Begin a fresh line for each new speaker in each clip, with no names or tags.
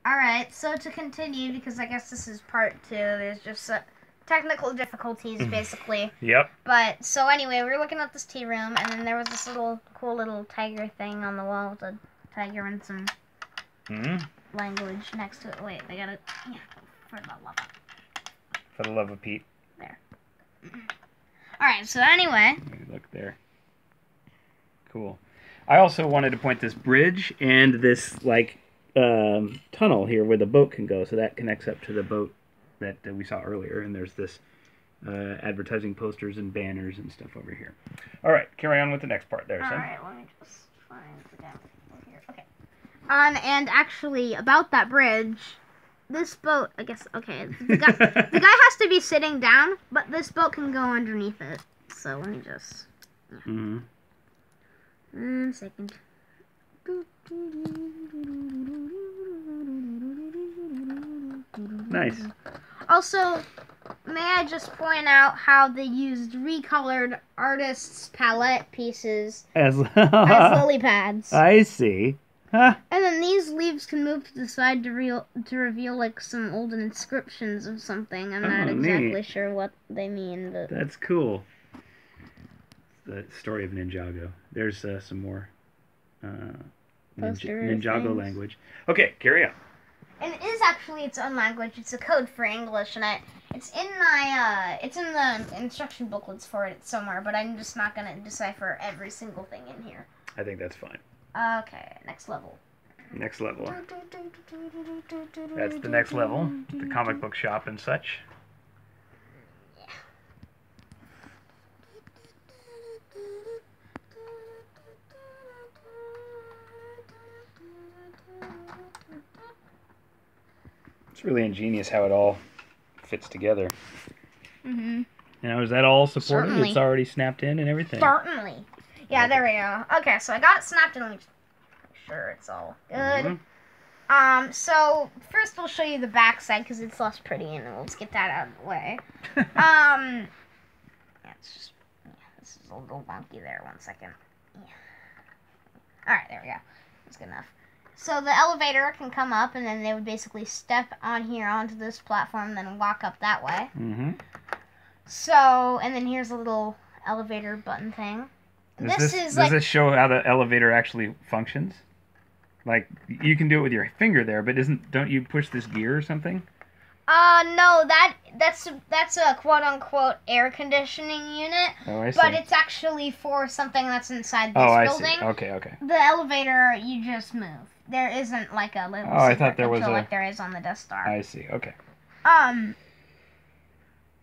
Alright, so to continue, because I guess this is part 2, there's just technical difficulties, basically.
Yep.
But, so anyway, we were looking at this tea room, and then there was this cool little tiger thing on the wall with a tiger and some language next to it. Wait, they got it. Yeah, for the love of it.
For the love of Pete.
There. Alright, so anyway.
Look there. Cool. I also wanted to point this bridge and this, like, tunnel here where the boat can go, so that connects up to the boat that we saw earlier, and there's this advertising posters and banners and stuff over here. All right, carry on with the next part there, son.
All right, let me just find the down over here. Okay. And actually, about that bridge, this boat, I guess, okay, the guy has to be sitting down, but this boat can go underneath it. So let me just. Yeah. Second.
Nice.
Also, may I just point out how they used recolored artists' palette pieces
as
lily pads.
I see. Huh.
And then these leaves can move to the side to reveal like some old inscriptions of something. I'm not exactly sure what they mean, but
that's cool. The story of Ninjago. There's some more Ninjago language. Okay, carry on.
And it is actually its own language. It's a code for English, and it's in my it's in the instruction booklets for it somewhere. But I'm just not gonna decipher every single thing in here.
I think that's fine.
Okay, next level.
Next level. That's the next level. The comic book shop and such. It's really ingenious how it all fits together. Now, is that all supported?
Certainly.
It's already snapped in and everything?
Certainly. Yeah, there we go. Okay, so I got it snapped in. Let me just make sure it's all good. So first we'll show you the back side because it's less pretty, and let's get that out of the way. Yeah, it's just, this is a little wonky there. 1 second. Yeah. All right, there we go. That's good enough. So the elevator can come up, and then they would basically step on here onto this platform, then walk up that way. So, and then here's a little elevator button thing.
Does this show how the elevator actually functions? Like, you can do it with your finger there, but don't you push this gear or something?
No, that's a quote-unquote air conditioning unit.
Oh, I see.
But it's actually for something that's inside this building.
See. Okay.
The elevator, you just move. There isn't like a little
I thought there was
like there is on the Death Star.
I see, okay.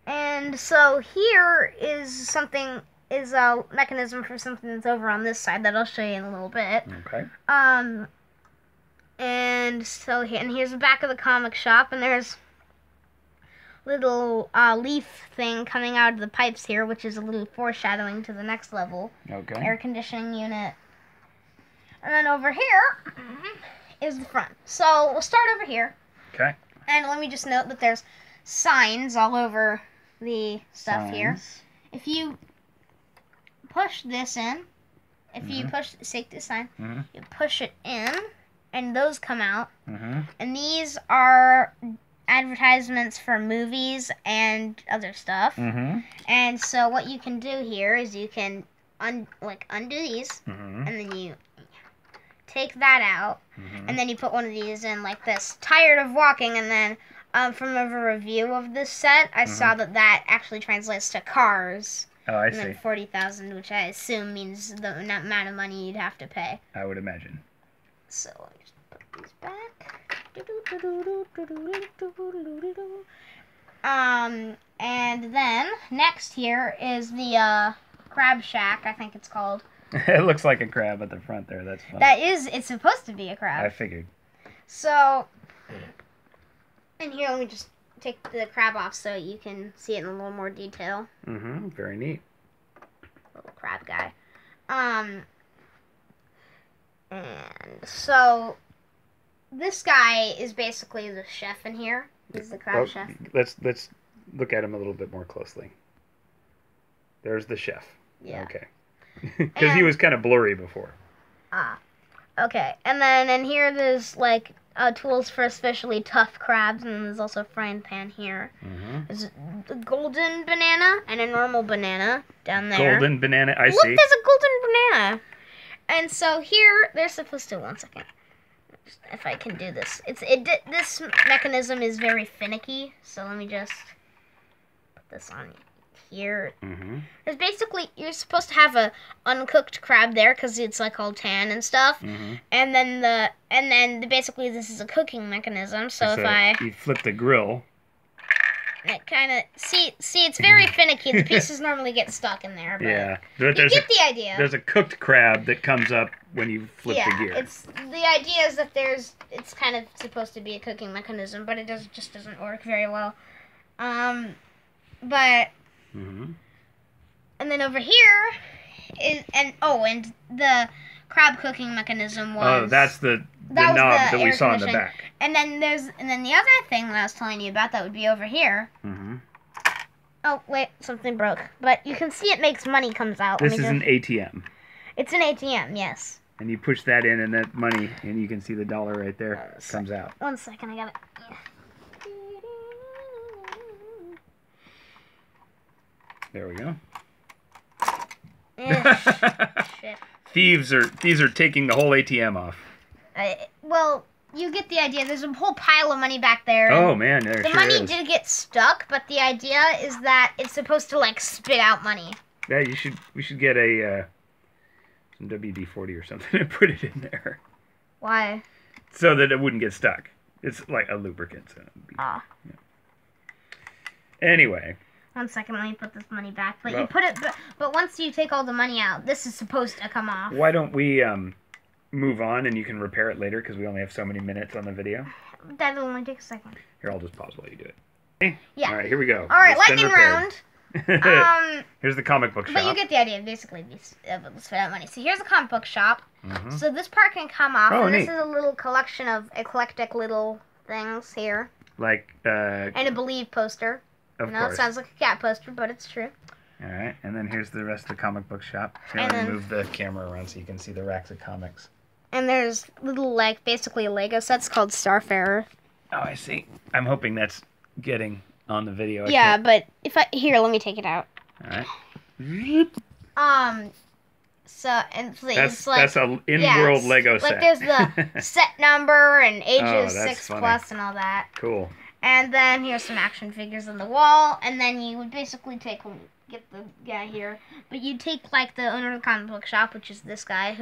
And so here is a mechanism for something that's over on this side that I'll show you in a little bit.
Okay.
And so here's the back of the comic shop, and there's little leaf thing coming out of the pipes here, which is a little foreshadowing to the next level.
Okay.
Air conditioning unit. And then over here is the front. So we'll start over here.
Okay.
And let me just note that there's signs all over the stuff here. If you push this in, if you take this sign, you push it in, and those come out. And these are advertisements for movies and other stuff. And so what you can do here is you can undo these, and then you take that out, and then you put one of these in like this. Tired of walking, and then from a review of this set, I saw that actually translates to cars.
Oh, I
see. 40,000, which I assume means the amount of money you'd have to pay.
I would imagine.
So let me just put these back. And then next here is the crab shack, I think it's called.
It looks like a crab at the front there. That's fun.
It's supposed to be a crab.
I figured.
So, and here let me just take the crab off so you can see it in a little more detail.
Very neat.
Little crab guy. And so this guy is basically the chef in here. He's the crab chef.
Let's look at him a little bit more closely. There's the chef.
Yeah.
Okay. Because he was kind of blurry before.
Okay. And then here there's like tools for especially tough crabs, and then there's also a frying pan here. There's a golden banana and a normal banana down there.
Golden banana, I see.
Look, there's a golden banana. And so here, they're supposed to, one second, if I can do this. This mechanism is very finicky, so let me just put this on here. There's basically, you're supposed to have a uncooked crab there because it's like all tan and stuff. And then basically this is a cooking mechanism. So
you flip the grill.
It kind of see it's very finicky. The pieces normally get stuck in there. But
yeah,
you get the idea.
There's a cooked crab that comes up when you flip the gear.
The idea is that it's kind of supposed to be a cooking mechanism, but it just doesn't work very well. But and then over here and the crab cooking mechanism was
that's the knob that we saw in the back.
And then the other thing that I was telling you about that would be over here. Oh wait, something broke. But you can see it makes money comes out.
This is an ATM.
It's an ATM, yes.
And you push that in, and that money, and you can see the dollar right there comes out.
1 second, I got it.
There we go.
Shit.
Thieves are taking the whole ATM off.
Well, you get the idea. There's a whole pile of money back there.
Oh man, there
the
sure
money
is.
did get stuck, but the idea is that it's supposed to like spit out money.
Yeah, we should get a some WD-40 or something and put it in there.
Why?
So that it wouldn't get stuck. It's like a lubricant. So yeah. Anyway.
1 second, let me put this money back. But you put it, but once you take all the money out, this is supposed to come off.
Why don't we move on and you can repair it later because we only have so many minutes on the video?
That'll only take a second.
Here, I'll just pause while you do it. Okay?
Yeah.
All right, here we go.
All right, lightning round.
Here's the comic book shop.
But you get the idea. Basically, let's fit out money. So here's a comic book shop. So this part can come off.
Oh,
and
neat.
This is a little collection of eclectic little things here.
Like
and a Believe poster.
Of
course. It sounds like a cat poster, but it's true.
All right, and then here's the rest of the comic book shop. Here, I'm going to move the camera around so you can see the racks of comics.
And there's little, like, basically Lego sets called Starfarer.
Oh, I see. I'm hoping that's getting on the video.
Yeah, but here, let me take it out.
All right.
So, and it's like...
That's an in-world Lego set.
Like, there's the set number and ages 6 plus and all that.
Cool.
And then here's some action figures on the wall, and then you would basically get the guy here, but you take like the owner of the comic book shop, which is this guy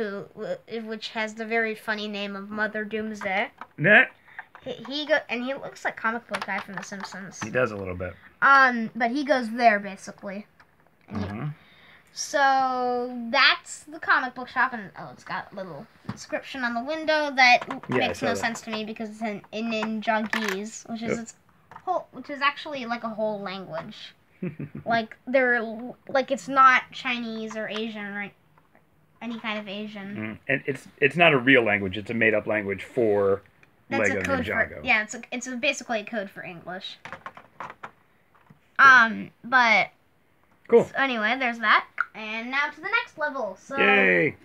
which has the very funny name of Mother Doomsday.
Nah.
He looks like comic book guy from The Simpsons.
He does a little bit.
But he goes there basically. So that's the comic book shop, and it's got a little inscription on the window that makes no sense to me because it's in Ninjagese, which is actually like a whole language. Like it's not Chinese or Asian, right? Any kind of Asian.
And it's not a real language; it's a made-up language for Lego Ninjago.
It's basically a code for English. But
cool.
So anyway, there's that. And now to the next level. So
yay!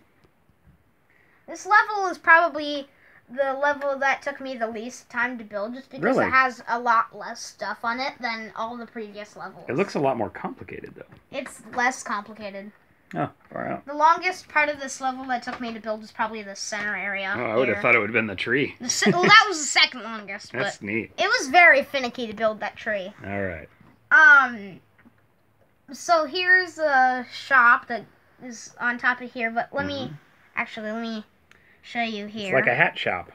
This level is probably the level that took me the least time to build, just because it has a lot less stuff on it than all the previous levels.
It looks a lot more complicated, though.
It's less complicated.
Oh, far out.
The longest part of this level that took me to build was probably the center area.
Oh, I would have thought it would have been the tree.
Well, that was the second longest.
That's neat.
It was very finicky to build that tree.
All right.
So here's a shop that is on top of here, but let me show you here.
It's like a hat shop,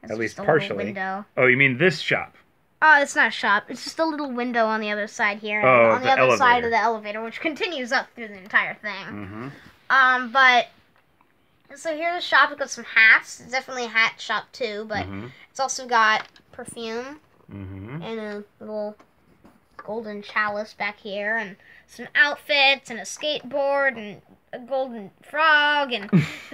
at least partially.
Window.
Oh, you mean this shop?
Oh, it's not a shop. It's just a little window on the other side here, and on the other side of the elevator, which continues up through the entire thing. But so here's a shop. It's got some hats. It's definitely a hat shop too, but it's also got perfume and a little golden chalice back here, and some outfits, and a skateboard, and a golden frog, and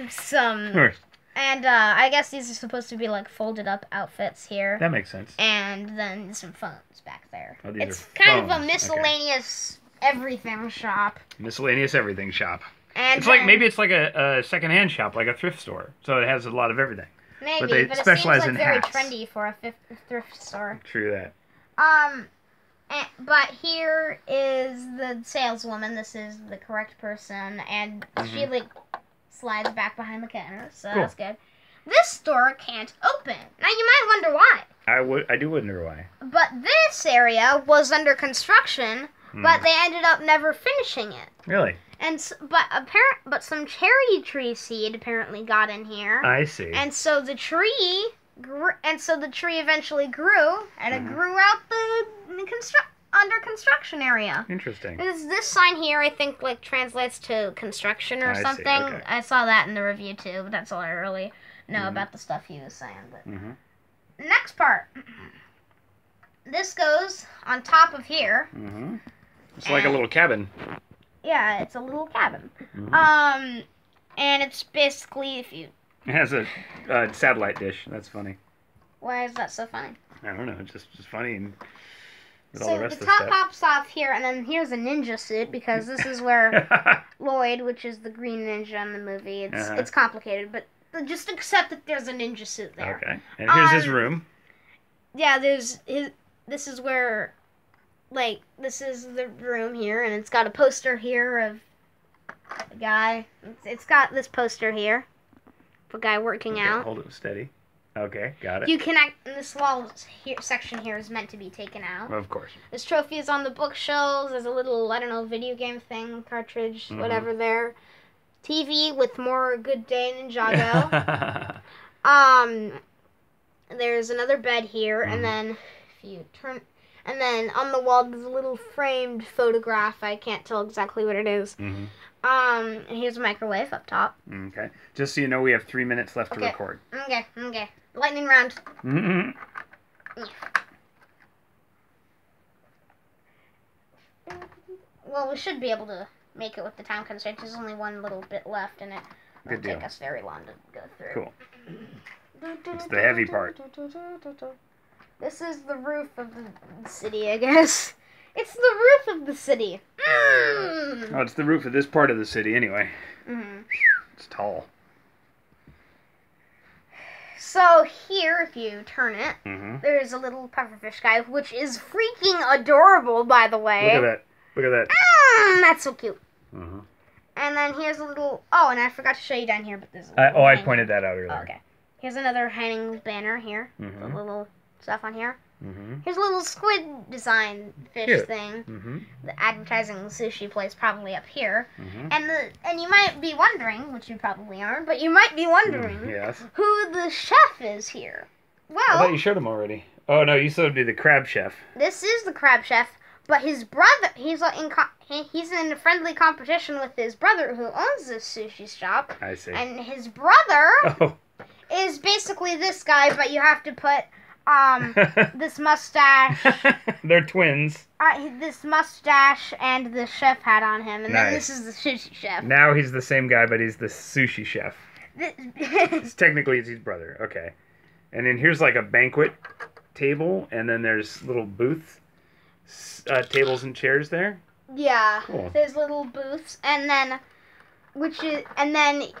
some... And I guess these are supposed to be like folded up outfits here.
That makes sense.
And then some phones back there.
Oh,
it's kind of a miscellaneous everything shop.
Miscellaneous everything shop.
And
it's like maybe it's like a secondhand shop, like a thrift store. So it has a lot of everything.
Maybe,
but they
but
specialize
it seems like
in
very
hats.
trendy for a thrift store.
True that.
But here is the saleswoman. This is the correct person, and she like slides back behind the counter, so that's good. This store can't open. Now you might wonder why.
I do wonder why.
But this area was under construction, but they ended up never finishing it.
Really?
But some cherry tree seed apparently got in here.
I see.
And so the tree eventually grew, and it grew out the under construction area.
Interesting.
This sign here, I think, like translates to construction or something.
See, okay.
I saw that in the review too, but that's all I really know about the stuff he was saying. But next part. This goes on top of here.
It's like a little cabin.
Yeah, it's a little cabin. And it's basically
It has a satellite dish. That's funny.
Why is that so funny?
I don't know. It's just funny. And with
so
all the rest
the
of
top
stuff.
pops off here, and then here's a ninja suit, because this is where Lloyd, which is the green ninja in the movie, it's complicated, but just accept that there's a ninja suit there.
Okay. And here's his room.
Yeah, this is where, like, this is the room here, and it's got a poster here of a guy. It's got this poster here of a guy working out.
Hold it steady. Okay, got it.
You can this wall section here is meant to be taken out.
Of course.
There's trophies on the bookshelves. There's a little, I don't know, video game thing, cartridge, whatever there. TV with more Good Day Ninjago. There's another bed here, and then if you turn, and then on the wall there's a little framed photograph. I can't tell exactly what it is. And here's a microwave up top.
Okay. Just so you know, we have 3 minutes left to record.
Okay. Lightning round. Well, we should be able to make it with the time constraints. There's only one little bit left, and it won't take us very long to go through.
Cool. It's the heavy part.
This is the roof of the city, I guess. It's the roof of the city.
Oh, it's the roof of this part of the city, anyway. It's tall.
So here, if you turn it, there's a little pufferfish guy, which is freaking adorable, by the way.
Look at that.
That's so cute. And then here's a little... Oh, and I forgot to show you down here, but there's a
I pointed that out earlier.
Okay. Here's another hanging banner here. A little stuff on here. Here's a little squid design fish thing. The advertising sushi place probably up here. And you might be wondering, which you probably aren't, but you might be wondering who the chef is here. Well,
I thought you showed him already. Oh no, you showed me the crab chef.
This is the crab chef, but his brother, he's in a friendly competition with his brother who owns this sushi shop.
I see.
And his brother is basically this guy, but you have to put this mustache.
They're twins.
This mustache and the chef hat on him, and then this is the sushi chef.
Now he's the same guy, but he's the sushi chef. Technically, it's his brother. Okay. And then here's like a banquet table, and then there's little booths, tables and chairs there.
Yeah.
Cool.
There's little booths, and then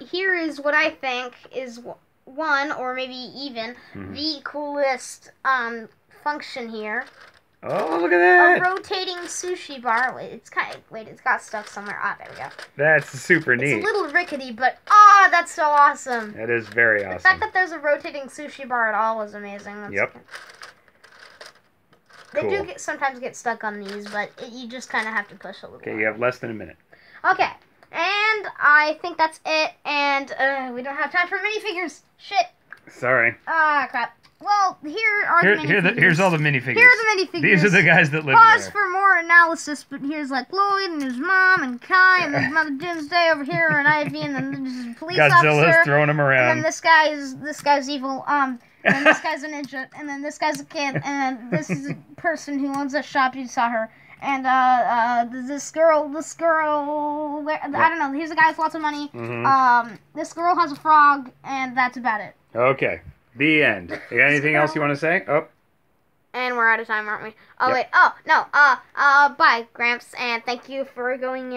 here is what I think is one, or maybe even the coolest function here.
Oh, look at that!
A rotating sushi bar. It's got stuff somewhere. There we go.
That's super neat.
It's a little rickety, but that's so awesome.
That is very awesome.
The fact that there's a rotating sushi bar at all is amazing. They do sometimes get stuck on these, but you just kind of have to push a little.
Okay, you have less than a minute.
Okay, and I think that's it, and we don't have time for minifigures. Shit.
Sorry.
Crap. Well, here are the minifigures.
Here's all the minifigures.
Here are the minifigures.
These are the guys that live
Pause
there.
for more analysis, but here's like Lloyd and his mom and Kai and his mother Doomsday over here and Ivy and then there's a police
Godzilla's
officer.
throwing them around.
And then this guy's evil. And then this guy's a ninja. And then this guy's a kid. And then this is a person who owns a shop. You saw her. And this girl. I don't know. Here's a guy with lots of money. This girl has a frog, and that's about it.
Okay. The end. You got anything else you want to say? Oh.
And we're out of time, aren't we? Oh, wait. Oh, no. Bye, Gramps, and thank you for going in.